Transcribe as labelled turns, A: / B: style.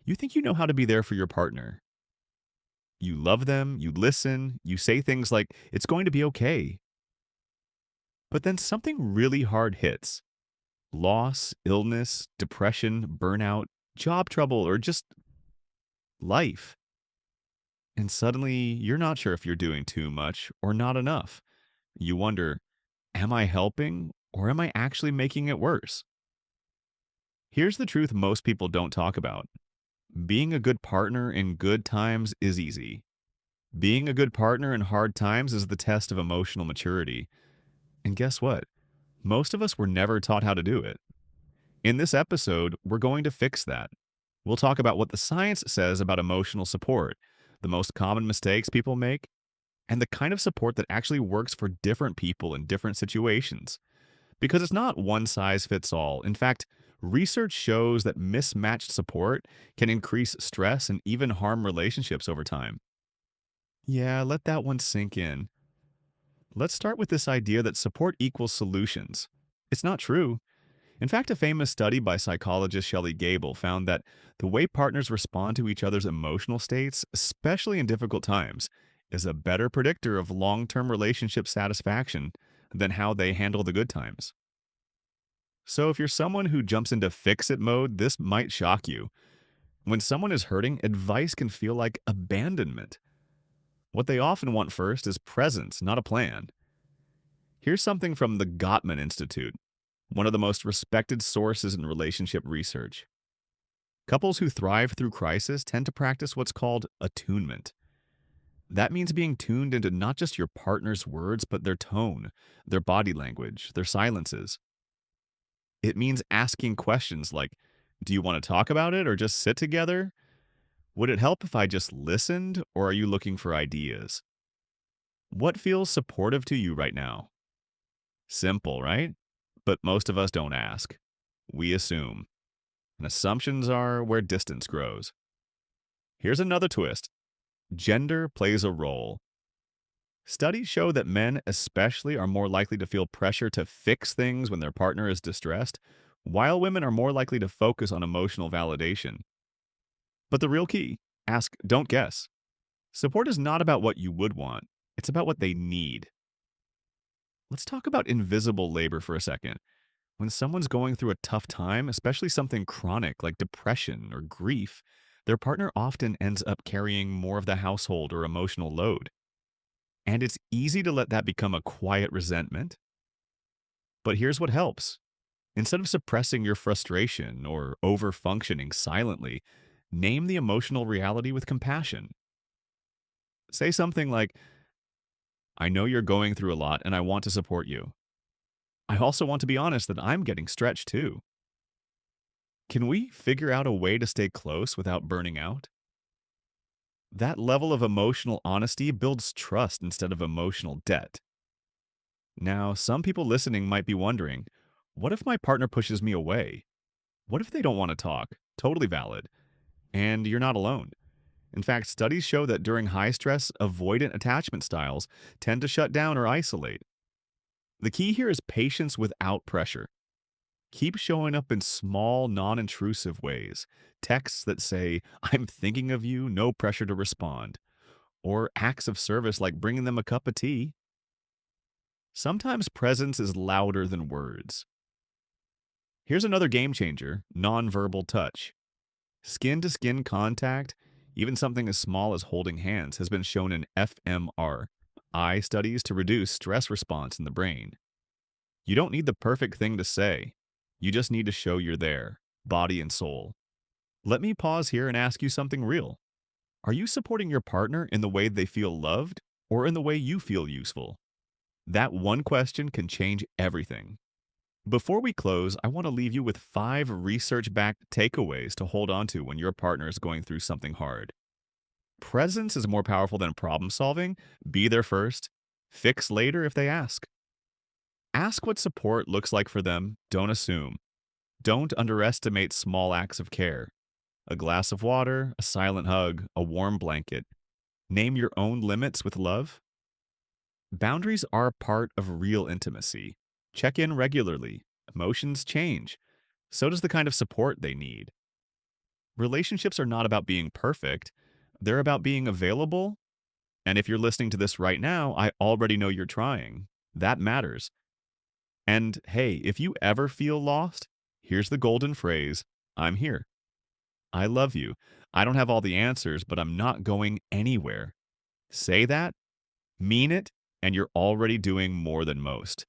A: You think you know how to be there for your partner. You love them, you listen, you say things like, it's going to be okay. But then something really hard hits: loss, illness, depression, burnout, job trouble, or just life. And suddenly you're not sure if you're doing too much or not enough. You wonder, am I helping or am I actually making it worse? Here's the truth most people don't talk about: being a good partner in good times is easy. Being a good partner in hard times is the test of emotional maturity. And guess what? Most of us were never taught how to do it. In this episode, we're going to fix that. We'll talk about what the science says about emotional support, the most common mistakes people make, and the kind of support that actually works for different people in different situations. Because it's not one size fits all. In fact, research shows that mismatched support can increase stress and even harm relationships over time. Yeah, let that one sink in. Let's start with this idea that support equals solutions. It's not true. In fact, a famous study by psychologist Shelley Gable found that the way partners respond to each other's emotional states, especially in difficult times, is a better predictor of long term relationship satisfaction than how they handle the good times. So, if you're someone who jumps into fix it mode, this might shock you. When someone is hurting, advice can feel like abandonment. What they often want first is presence, not a plan. Here's something from the Gottman Institute, one of the most respected sources in relationship research. Couples who thrive through crisis tend to practice what's called attunement. That means being tuned into not just your partner's words, but their tone, their body language, their silences. It means asking questions like, do you want to talk about it or just sit together? Would it help if I just listened, or are you looking for ideas? What feels supportive to you right now? Simple, right? But most of us don't ask. We assume. And assumptions are where distance grows. Here's another twist: gender plays a role. Studies show that men, especially, are more likely to feel pressure to fix things when their partner is distressed, while women are more likely to focus on emotional validation. But the real key: ask, don't guess. Support is not about what you would want, it's about what they need. Let's talk about invisible labor for a second. When someone's going through a tough time, especially something chronic like depression or grief, their partner often ends up carrying more of the household or emotional load. And it's easy to let that become a quiet resentment. But here's what helps: instead of suppressing your frustration or over functioning silently, name the emotional reality with compassion. Say something like, I know you're going through a lot and I want to support you. I also want to be honest that I'm getting stretched too. Can we figure out a way to stay close without burning out? That level of emotional honesty builds trust instead of emotional debt. Now, some people listening might be wondering, what if my partner pushes me away? What if they don't want to talk? Totally valid. And you're not alone. In fact, studies show that during high stress, avoidant attachment styles tend to shut down or isolate. The key here is patience without pressure. Keep showing up in small, non intrusive ways. Texts that say, I'm thinking of you, no pressure to respond. Or acts of service like bringing them a cup of tea. Sometimes presence is louder than words. Here's another game changer: nonverbal touch. Skin to skin contact, even something as small as holding hands, has been shown in fMRI studies to reduce stress response in the brain. You don't need the perfect thing to say. You just need to show you're there, body and soul. Let me pause here and ask you something real. Are you supporting your partner in the way they feel loved or in the way you feel useful? That one question can change everything. Before we close, I want to leave you with 5 research backed takeaways to hold on to when your partner is going through something hard. Presence is more powerful than problem solving. Be there first. Fix later if they ask. Ask what support looks like for them. Don't assume. Don't underestimate small acts of care: a glass of water, a silent hug, a warm blanket. Name your own limits with love. Boundaries are part of real intimacy. Check in regularly. Emotions change. So does the kind of support they need. Relationships are not about being perfect, they're about being available. And if you're listening to this right now, I already know you're trying. That matters. And hey, if you ever feel lost, here's the golden phrase: I'm here. I love you. I don't have all the answers, but I'm not going anywhere. Say that, mean it, and you're already doing more than most.